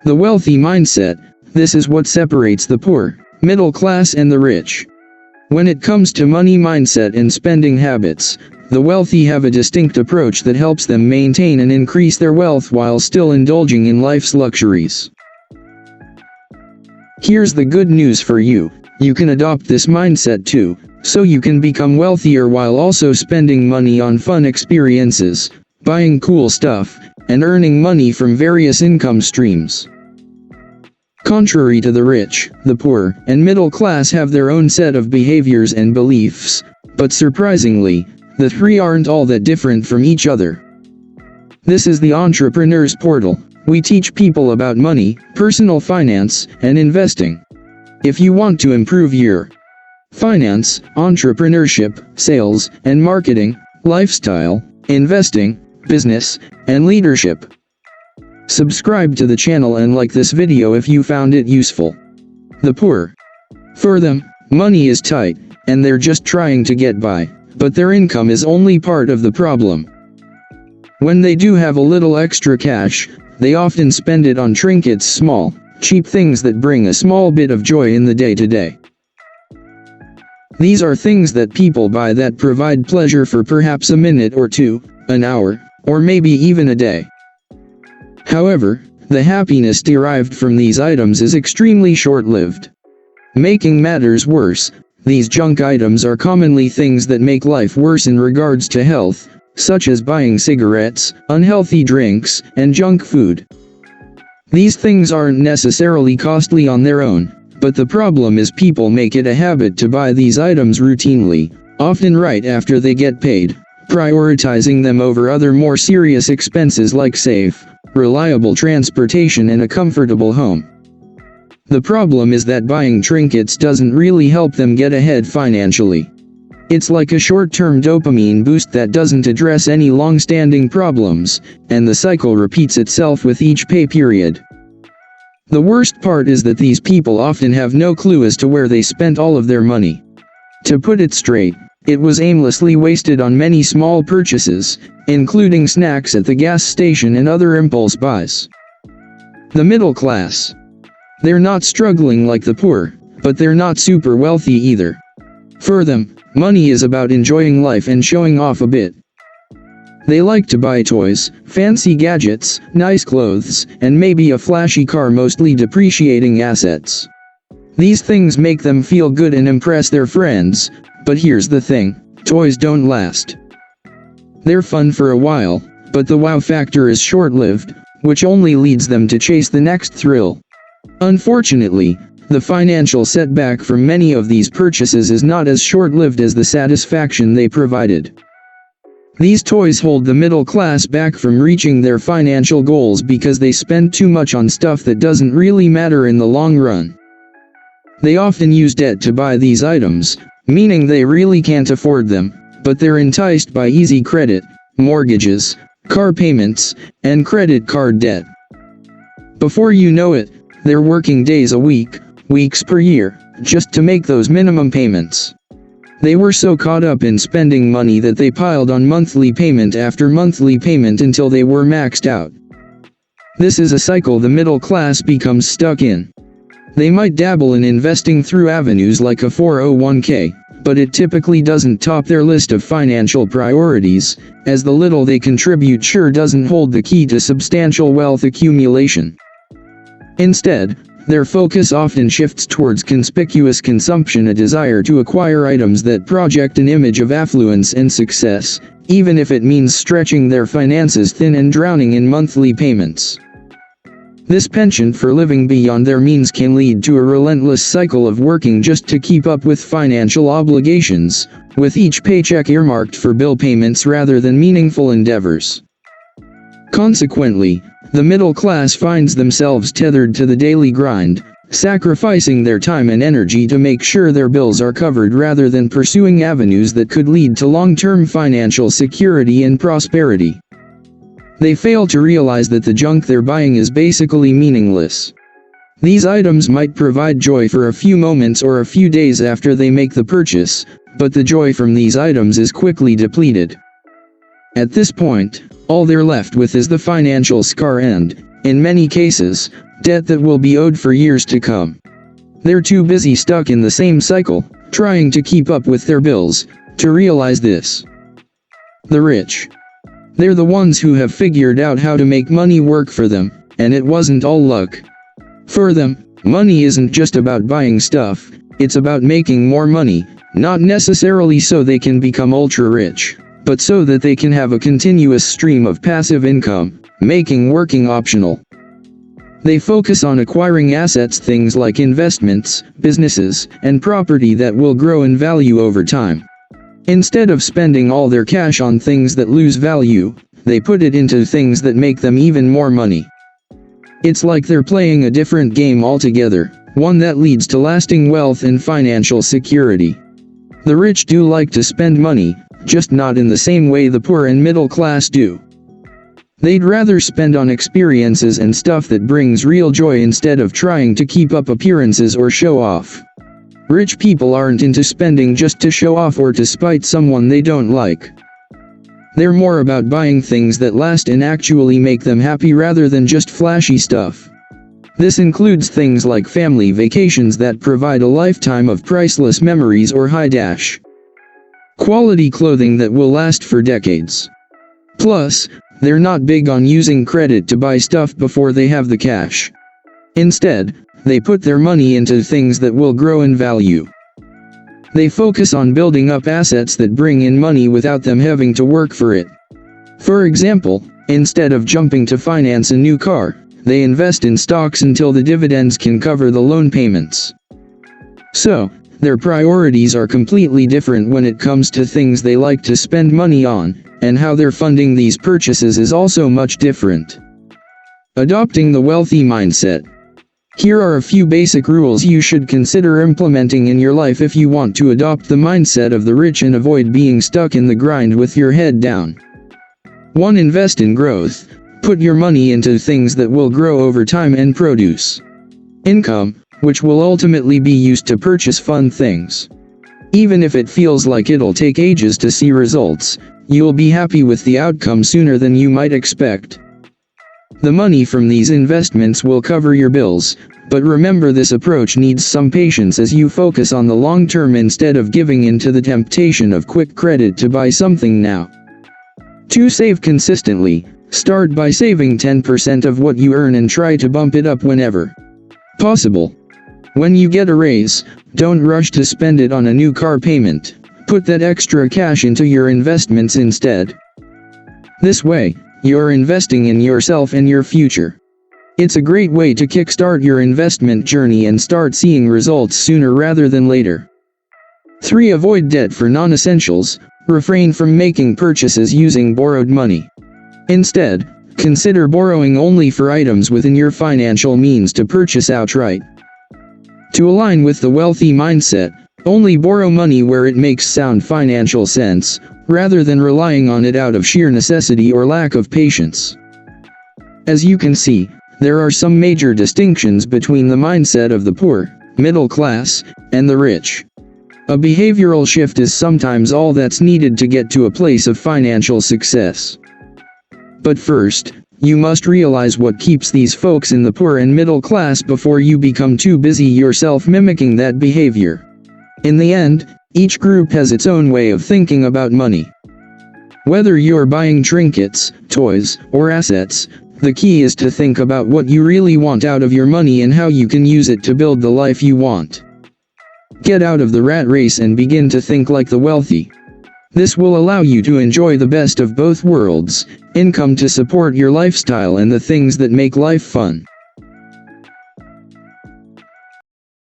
The wealthy mindset. This is what separates the poor, middle class and the rich. When it comes to money mindset and spending habits, the wealthy have a distinct approach that helps them maintain and increase their wealth while still indulging in life's luxuries. Here's the good news for you. You can adopt this mindset too, so you can become wealthier while also spending money on fun experiences, buying cool stuff, and earning money from various income streams. Contrary to the rich, the poor, and middle class have their own set of behaviors and beliefs, but surprisingly, the three aren't all that different from each other. This is the Entrepreneur's Portal. We teach people about money, personal finance, and investing. If you want to improve your finance, entrepreneurship, sales, and marketing, lifestyle, investing, business, and leadership, subscribe to the channel and like this video if you found it useful. The poor. For them, money is tight, and they're just trying to get by, but their income is only part of the problem. When they do have a little extra cash, they often spend it on trinkets, small, cheap things that bring a small bit of joy in the day-to-day. These are things that people buy that provide pleasure for perhaps a minute or two, an hour, or maybe even a day. However, the happiness derived from these items is extremely short-lived. Making matters worse, these junk items are commonly things that make life worse in regards to health, such as buying cigarettes, unhealthy drinks, and junk food. These things aren't necessarily costly on their own, but the problem is people make it a habit to buy these items routinely, often right after they get paid, prioritizing them over other more serious expenses like safe, reliable transportation and a comfortable home. The problem is that buying trinkets doesn't really help them get ahead financially. It's like a short-term dopamine boost that doesn't address any long-standing problems, and the cycle repeats itself with each pay period. The worst part is that these people often have no clue as to where they spent all of their money. To put it straight, it was aimlessly wasted on many small purchases, including snacks at the gas station and other impulse buys. The middle class. They're not struggling like the poor, but they're not super wealthy either. For them, money is about enjoying life and showing off a bit. They like to buy toys, fancy gadgets, nice clothes, and maybe a flashy car, mostly depreciating assets. These things make them feel good and impress their friends, but here's the thing, toys don't last. They're fun for a while, but the wow factor is short-lived, which only leads them to chase the next thrill. Unfortunately, the financial setback from many of these purchases is not as short-lived as the satisfaction they provided. These toys hold the middle class back from reaching their financial goals because they spend too much on stuff that doesn't really matter in the long run. They often use debt to buy these items, meaning they really can't afford them, but they're enticed by easy credit, mortgages, car payments, and credit card debt. Before you know it, they're working days a week, weeks per year, just to make those minimum payments. They were so caught up in spending money that they piled on monthly payment after monthly payment until they were maxed out. This is a cycle the middle class becomes stuck in. They might dabble in investing through avenues like a 401k, but it typically doesn't top their list of financial priorities, as the little they contribute sure doesn't hold the key to substantial wealth accumulation. Instead, their focus often shifts towards conspicuous consumption, a desire to acquire items that project an image of affluence and success, even if it means stretching their finances thin and drowning in monthly payments. This penchant for living beyond their means can lead to a relentless cycle of working just to keep up with financial obligations, with each paycheck earmarked for bill payments rather than meaningful endeavors. Consequently, the middle class finds themselves tethered to the daily grind, sacrificing their time and energy to make sure their bills are covered rather than pursuing avenues that could lead to long-term financial security and prosperity. They fail to realize that the junk they're buying is basically meaningless. These items might provide joy for a few moments or a few days after they make the purchase, but the joy from these items is quickly depleted. At this point, all they're left with is the financial scar and, in many cases, debt that will be owed for years to come. They're too busy stuck in the same cycle, trying to keep up with their bills, to realize this. The rich. They're the ones who have figured out how to make money work for them, and it wasn't all luck. For them, money isn't just about buying stuff, it's about making more money, not necessarily so they can become ultra rich, but so that they can have a continuous stream of passive income, making working optional. They focus on acquiring assets, things like investments, businesses, and property that will grow in value over time. Instead of spending all their cash on things that lose value, they put it into things that make them even more money. It's like they're playing a different game altogether, one that leads to lasting wealth and financial security. The rich do like to spend money, just not in the same way the poor and middle class do. They'd rather spend on experiences and stuff that brings real joy instead of trying to keep up appearances or show off. Rich people aren't into spending just to show off or to spite someone they don't like. They're more about buying things that last and actually make them happy rather than just flashy stuff. This includes things like family vacations that provide a lifetime of priceless memories or high-dash quality clothing that will last for decades. Plus, they're not big on using credit to buy stuff before they have the cash. Instead, they put their money into things that will grow in value. They focus on building up assets that bring in money without them having to work for it. For example, instead of jumping to finance a new car, they invest in stocks until the dividends can cover the loan payments. So, their priorities are completely different when it comes to things they like to spend money on, and how they're funding these purchases is also much different. Adopting the wealthy mindset. Here are a few basic rules you should consider implementing in your life if you want to adopt the mindset of the rich and avoid being stuck in the grind with your head down. 1. Invest in growth. Put your money into things that will grow over time and produce income, which will ultimately be used to purchase fun things. Even if it feels like it'll take ages to see results, you'll be happy with the outcome sooner than you might expect. The money from these investments will cover your bills, but remember this approach needs some patience as you focus on the long term instead of giving in to the temptation of quick credit to buy something now. 2. Save consistently. Start by saving 10% of what you earn and try to bump it up whenever possible. When you get a raise, don't rush to spend it on a new car payment. Put that extra cash into your investments instead. This way, you're investing in yourself and your future. It's a great way to kickstart your investment journey and start seeing results sooner rather than later. 3. Avoid debt for non-essentials. Refrain from making purchases using borrowed money. Instead, consider borrowing only for items within your financial means to purchase outright. To align with the wealthy mindset, only borrow money where it makes sound financial sense, rather than relying on it out of sheer necessity or lack of patience. As you can see, there are some major distinctions between the mindset of the poor, middle class, and the rich. A behavioral shift is sometimes all that's needed to get to a place of financial success. But first, you must realize what keeps these folks in the poor and middle class before you become too busy yourself mimicking that behavior. In the end, each group has its own way of thinking about money. Whether you're buying trinkets, toys, or assets, the key is to think about what you really want out of your money and how you can use it to build the life you want. Get out of the rat race and begin to think like the wealthy. This will allow you to enjoy the best of both worlds, income to support your lifestyle and the things that make life fun.